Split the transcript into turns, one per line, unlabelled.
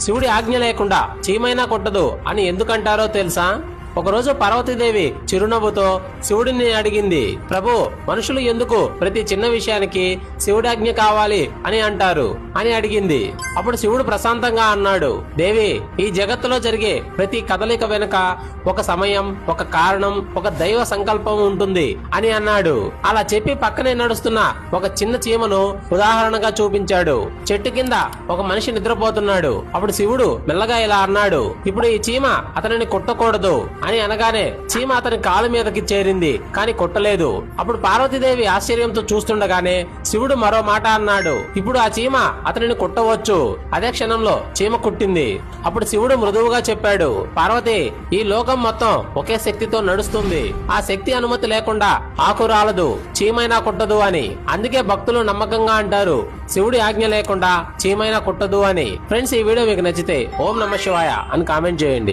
శివుడి ఆజ్ఞ లేకుండా చీమైనా కొట్టదు అని ఎందుకంటారో తెలుసా? ఒకరోజు పార్వతీదేవి చిరునవ్వుతో శివుడిని అడిగింది, ప్రభు, మనుషులు ఎందుకు ప్రతి చిన్న విషయానికి శివుడాజ్ఞ కావాలి అని అంటారు అని అడిగింది. అప్పుడు శివుడు ప్రశాంతంగా అన్నాడు, దేవి, ఈ జగత్తులో జరిగే ప్రతి కదలిక వెనుక ఒక సమయం, ఒక కారణం, ఒక దైవ సంకల్పం ఉంటుంది అని అన్నాడు. అలా చెప్పి పక్కనే నడుస్తున్న ఒక చిన్న చీమను ఉదాహరణగా చూపించాడు. చెట్టు కింద ఒక మనిషి నిద్రపోతున్నాడు. అప్పుడు శివుడు మెల్లగా ఇలా అన్నాడు, ఇప్పుడు ఈ చీమ అతనిని కొట్టకూడదు అని అనగానే చీమ అతని కాలు మీదకి చేరింది, కాని కొట్టలేదు. అప్పుడు పార్వతీదేవి ఆశ్చర్యంతో చూస్తుండగానే శివుడు మరో మాట అన్నాడు, ఇప్పుడు ఆ చీమ అతనిని కొట్టవచ్చు. అదే క్షణంలో చీమ కుట్టింది. అప్పుడు శివుడు మృదువుగా చెప్పాడు, పార్వతి, ఈ లోకం మొత్తం ఒకే శక్తితో నడుస్తుంది. ఆ శక్తి అనుమతి లేకుండా ఆకు రాలదు, చీమైనా కుట్టదు అని. అందుకే భక్తులు నమ్మకంగా అంటారు, శివుడి ఆజ్ఞ లేకుండా చీమైనా కుట్టదు అని. ఫ్రెండ్స్, ఈ వీడియో మీకు నచ్చితే ఓం నమః శివాయ అని కామెంట్ చేయండి.